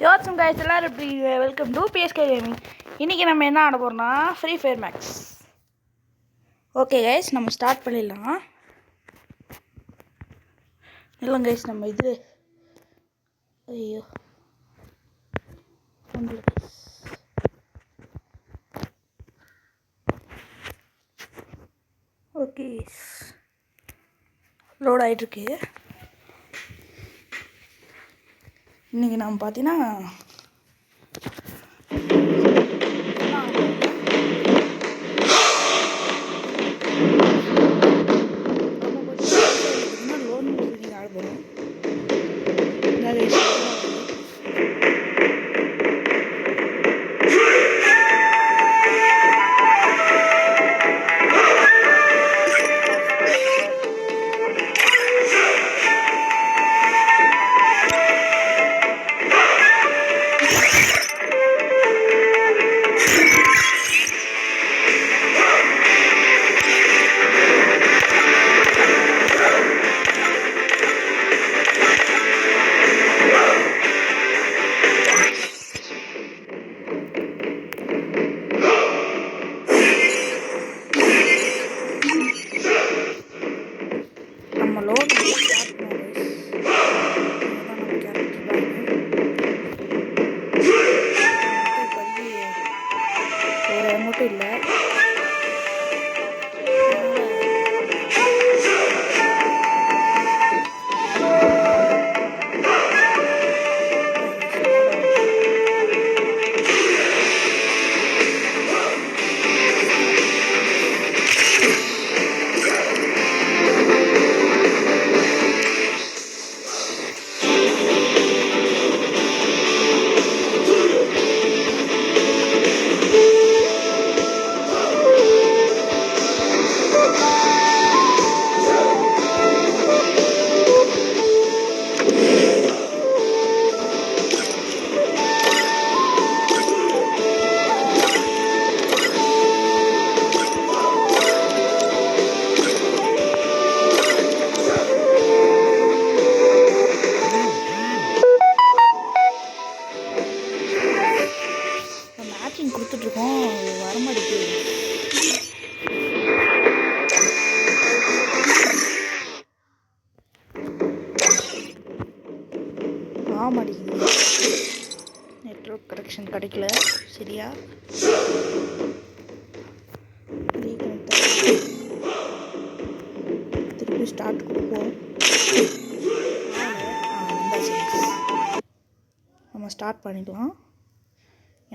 யோசம் guys எல்லாரும் எப்படி welcome to PSK gaming. இன்றைக்கி நம்ம என்ன ஆட போகிறோம்னா free fire max. Okay guys, நம்ம ஸ்டார்ட் பண்ணிடலாம். இல்லை கைஸ், நம்ம இது ஐயோ ஓகே லோட் ஆகிட்டுருக்கு. இன்றைக்கி நம்ம பார்த்தீங்கன்னா லோன் ஆட போகிறோம். மட்டும் இல்லை கொடுத்துட்ருக்கோம், வரமாட்டேங்குது. மாட்டேங்குது, நெட்வொர்க் கனெக்ஷன் கிடைக்கல சரியா. திருப்பி ஸ்டார்ட் கொடுப்போம். நம்ம ஸ்டார்ட் பண்ணிக்கலாம்.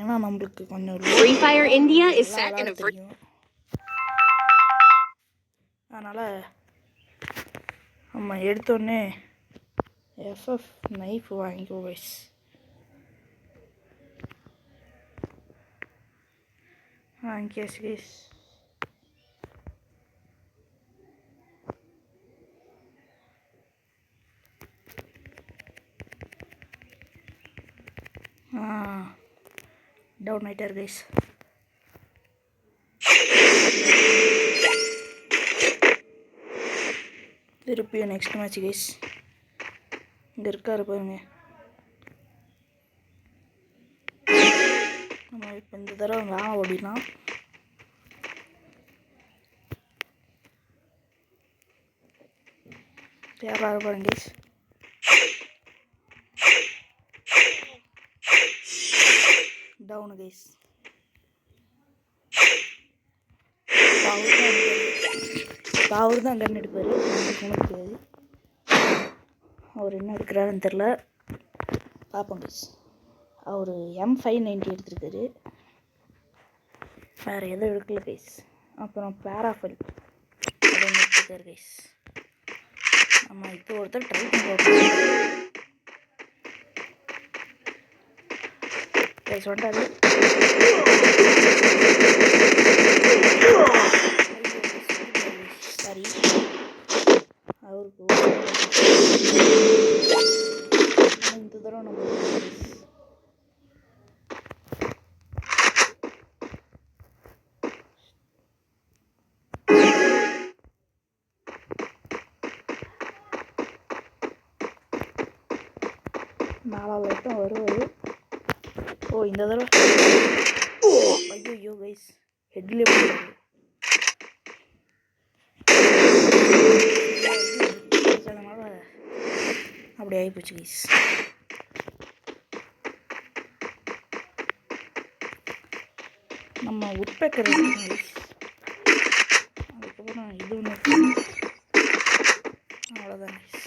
ஏன்னா நம்மளுக்கு கொஞ்சம் Free Fire India is set in a அதனால் நம்ம எடுத்தோடனே FF நைஃப் வாங்கிக்கோ கைஸ். வாங்கியாச்சு கைஸ். டவுன் ஆகிட்டார் கைஸ். திருப்பியும் நெக்ஸ்ட் மேட்ச் கைஸ். இங்கே இருக்காரு பாருங்க. நம்ம இப்போ இந்த தடவை வேணாம் ஓடிடலாம். யாராரு பாருங்க கைஸ். Town guys. அவர் தான் கன் எடுப்பார், தெரியாது. அவர் என்ன எடுக்கிறாருன்னு தெரில, பார்ப்போம் கைஸ். அவர் M590 எடுத்துருக்காரு, வேறு எதுவும் எடுக்கல கைஸ். அப்புறம் பேராஃபல் அது ஒன்று எடுத்துருக்காரு கைஸ். நம்ம இப்போ ஒருத்தர் ட்ரை பண்ணுறோம் கைஸ். வந்துட்டாரு. சரி, அவருக்கு இந்த தடவை நம்ம நாலாவது வரைக்கும் வருவார். ஓ இந்த தடவை ஐயோ கைஸ் ஹெட்லேயே போடுறாரு. அதனால அப்படி ஆகிப்போச்சு கைஸ். நம்ம உட்பேக்கர் கைஸ். அதுக்கப்புறம் இது ஒன்று அவ்வளோதான் கைஸ்.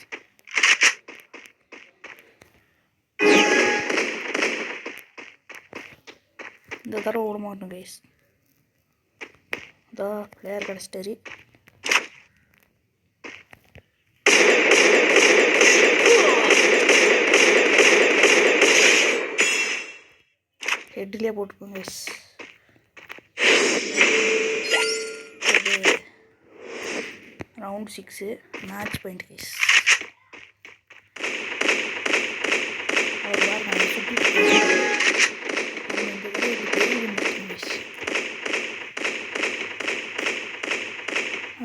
இந்த தடவை ஓட மாட்டோம் கைஸ். இதோ பிளேயர் கிடச்சிட்டாரு. ஹெட்லேயே போட்டுக்கோங்க guys. Round 6 match point guys.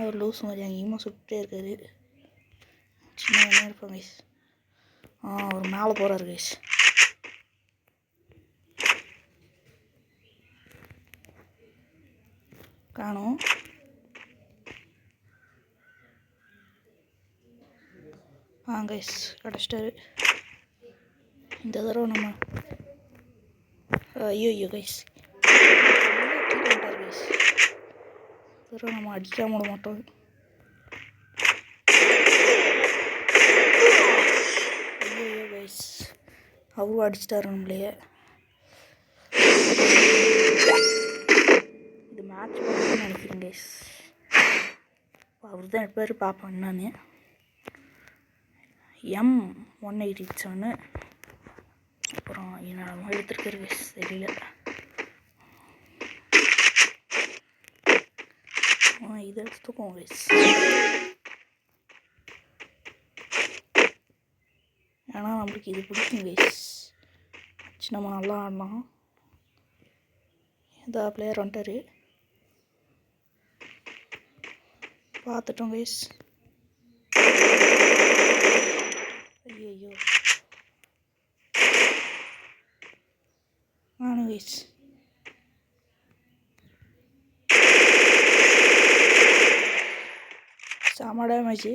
அவர் லூஸ் மாதிரி அங்கேயுமா சுட்டே இருக்காரு. சின்ன என்ன இருப்பாங்க கைஸ். அவர் மேலே போகிறாரு கைஸ். காணும். கைஸ் கிடச்சிட்டாரு. இந்த தடவை நம்ம ஐயோ கைஸ் கைஸ். தடவை நம்ம அடிக்காம விட மாட்டோம். ஐயோ கைஸ் அவரும் அடிச்சிட்டாரு நம்மளையே. இது மேட்ச் பண்ணணும்னு நினைக்கிறேன் கைஸ். அவர் தான் எப்போ பார்ப்பேன் நான். M187 அப்புறம் என்னென்னமோ எடுத்துருக்காரு கைஸ் தெரியல. இதை எடுத்துக்கோங்க கைஸ். ஏன்னா நம்மளுக்கு இது பிடிக்கும் கைஸ். நம்ம நல்லா ஆடலாம். இந்த பிளேயர் வந்துட்டாரு. பார்த்துட்டோம் கைஸ். ஐயோ நானும் கைஸ். செம டேமேஜ்.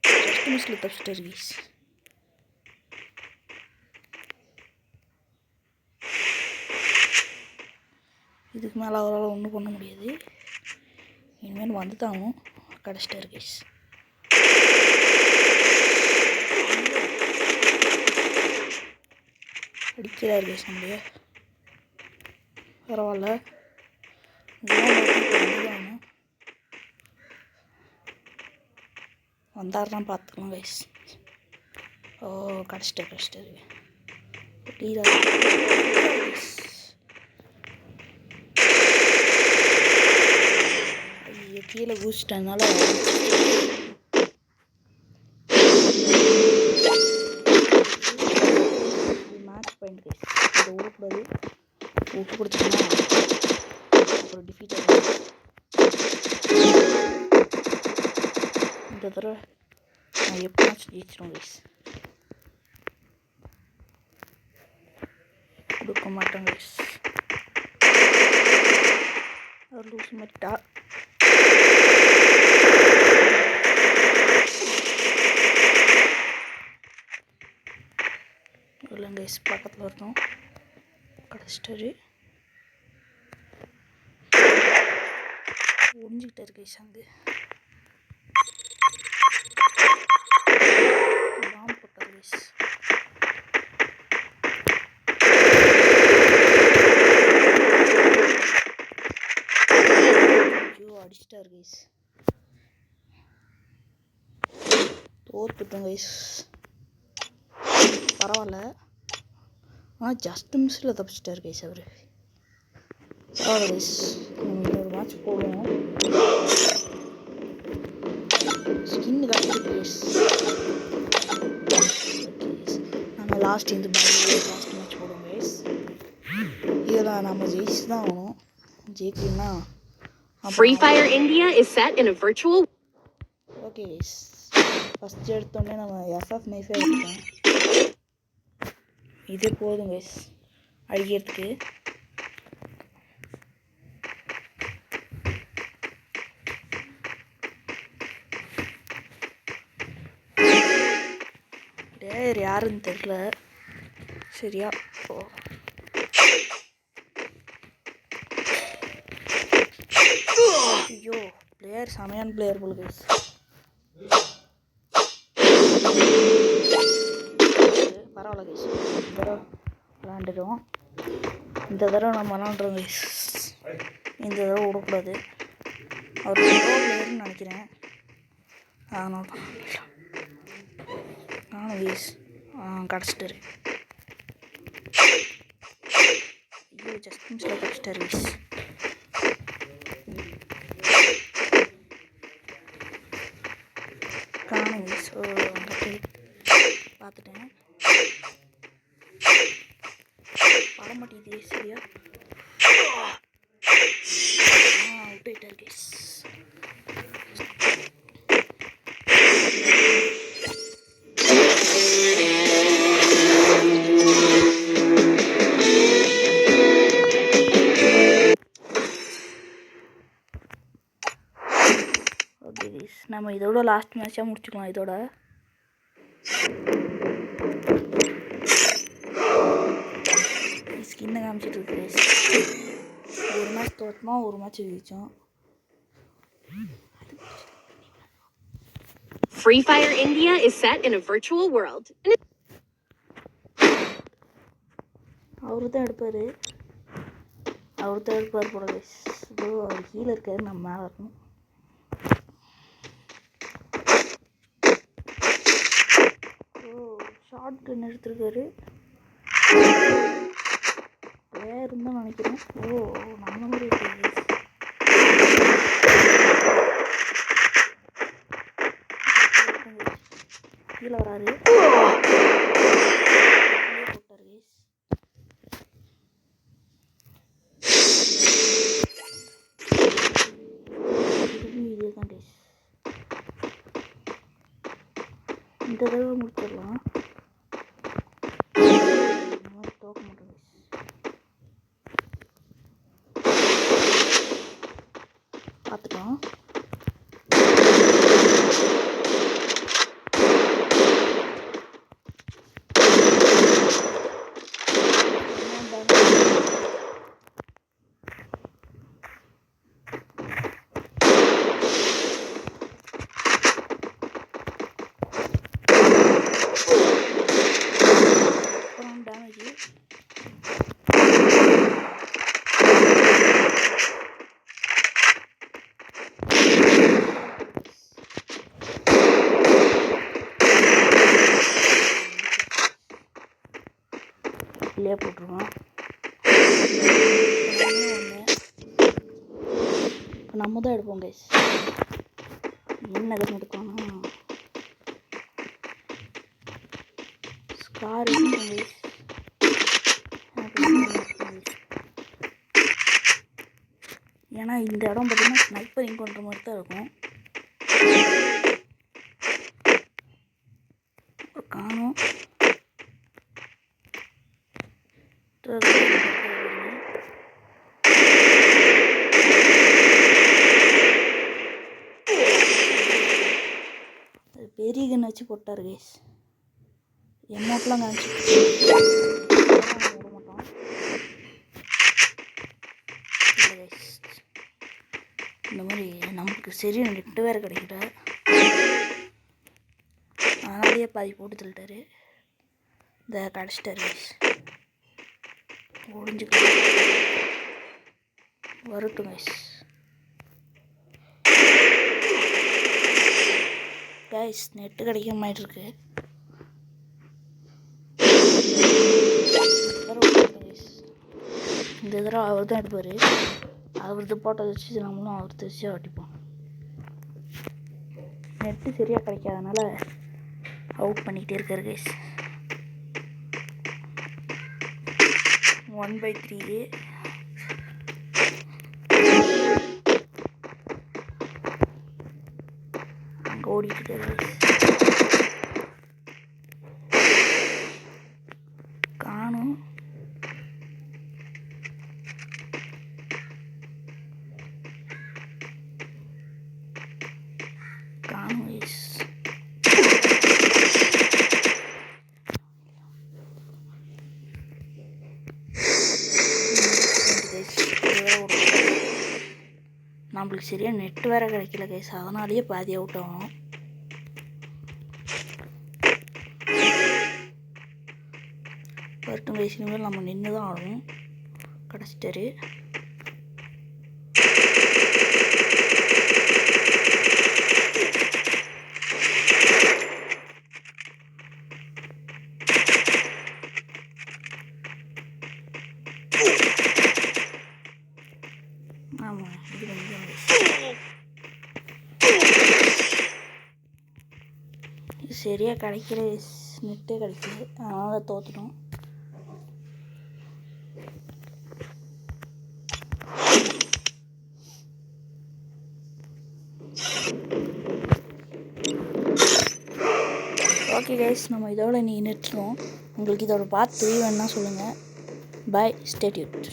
ஜஸ்ட் மிஸ்ல தப்பிச்சிட்டாரு கைஸ். இதுக்கு மேலே அவரால் ஒன்றும் பண்ண முடியாது. இனிமேல் வந்து தானும் கிடச்சிட்டாரு கைஸ். அடிக்கிறாரு கைஸ் நம்மளையே. பரவாயில்ல வந்தாருன்னா பார்த்துக்கலாம் கைஸ். கிடச்சிட்டாரு. ஐயோ கீழே குதிச்சிட்டனால மேட்ச் பாயிண்ட் கைஸ். இதை ஓடக்கூடாது. விட்டு பிடிச்சோம்னா அப்புறம் டிஃபீட் ஆகும். இந்த தடவை நான் எப்போனாச்சும் ஜெயிச்சிடும் கைஸ். கொடுக்க மாட்டேன் கைஸ். அவர் லூஸ் மாட்டா. இல்லை கைஸ் பக்கத்தில் வரணும். கிடச்சிட்டாரு. ஒழிஞ்சிக்கிட்டாரு கைஸ். அங்கே பாம்பு போட்டார் கைஸ். ஐயோ அடிச்சிட்டாரு கைஸ். தோத்துட்டோம் கைஸ். பரவாயில்ல. ஆனால் ஜஸ்ட் மிஸ்ஸில் தப்பிச்சிட்டாரு கைஸ் அவர். பரவாயில்ல கைஸ். நம்ம இன்னொரு மேட்ச் போடுவோம். ஸ்கின்னு கிடச்சிருக்கு கைஸ். நம்ம லாஸ்ட் மேட்ச் போடுவோம் கைஸ். இதெல்லாம் நம்ம ஜெயிச்சு தான் ஆகணும். ஜெயிக்கலன்னா Free Fire India is set in a virtual. Okay guys. First எடுத்தோடனே நம்ம FF நைஃபே எடுத்தோம். இதே போதும் கைஸ். அழிக்கிறதுக்கு. பிளேயர் யாருன்னு தெரியல சரியா. ஐயோ பிளேயர் செமையான பிளேயர் போல கைஸ். பரவாயில்ல கைஸ், இந்த தடவை விளாண்டுடும். இந்த தடவை நம்ம விளாண்டுறோம் கைஸ். இந்த தடவை விடக்கூடாது. அவர் பிளேயர்னு நினைக்கிறேன். அதனால தான் நானும் கைஸ் கிடச்சிட்டாரு. ஐயோ ஜஸ்ட் மிஸ்ல கிடச்சிட்டாரு கைஸ். காணும் கைஸ். வந்துட்டு பார்த்துட்டேன். பட மாட்டேங்குது சரியா. விட்டுட்டார் கைஸ். ஓகே கைஸ், நம்ம இதோட லாஸ்ட் மேட்சாக முடிச்சுக்கலாம். இதோட ஸ்கின்னை காமிச்சிட்டு இருக்கு கைஸ். ஒரு மேட்ச் தோற்றோம், ஒரு match ஜெயிச்சோம். Free Fire India is set in a virtual world. அவரு தான் எடுப்பார். போல கைஸ். இதோ அவர் கீழே இருக்காரு, நம்ம மேலே இருக்கணும். ஷார்ட் கன் எடுத்துருக்காரு. வேறு தான் நினைக்கிறேன். நம்ம மாதிரி இருக்கு. கீழே வராரு. போட்டார் கைஸ். இதே தான் கைஸ். இந்த தடவை முடிச்சிடலாம். தோக்க மாட்டோம் கைஸ். பார்த்துட்டோம். பிளே போட்டுருவோம். இப்போ நம்ம தான் எடுப்போம் கைஸ். என்ன எதுவும் எடுக்கணும்னா ஸ்கார் எடுப்போம் கைஸ். ஏன்னா இந்த இடம் பார்த்தீங்கன்னா ஸ்னைப்பரிங் பண்ணுற மாதிரி தான் இருக்கும். காணும் பெரிய கன் வச்சு போட்டார் கைஸ். எமௌண்ட்லாம் காமிச்சு விட மாட்டோம். இல்லை கைஸ், இந்த மாதிரி நமக்கு சரி 2 பேர் கிடைக்கிற அதனாலேயே பாதி போட்டு தள்ளிட்டாரு. இந்த கிடச்சிட்டாரு கைஸ். ஒழிஞ்சுக்கலாம் வரட்டும் கைஸ். கைஸ் நெட்டு கிடைக்க மாதிரி இருக்கு. இந்த தடவை அவர் தான் எடுப்பார். அவரது போட்டோ வச்சு நம்மளும் அவரது வச்சு ஓட்டிப்போம். நெட்டு சரியாக கிடைக்காதனால அவுட் பண்ணிக்கிட்டே இருக்காரு கைஸ். 1/3 அங்கே ஓடிட்டு இருக்காரு. காணும் நம்மளுக்கு சரியாக நெட் வேறு கிடைக்கல கைஸ், அதனாலேயே பாதி அவுட் ஆகும். வரட்டும் கைஸ், இனிமேல் நம்ம நின்று தான் ஆடணும். கிடச்சிட்டாரு. ஆமாம், இது கொஞ்சம் சரியாக கிடைக்கல, நெட்டே கிடைக்கல, அதனால் தோற்றுட்டோம். ஓகே கைஸ், நம்ம இதோட இன்றைக்கி நிறுத்துவோம். உங்களுக்கு இதோட பார்ட் 3 வேணுன்னா சொல்லுங்கள். பாய், ஸ்டே டியூன்ட்.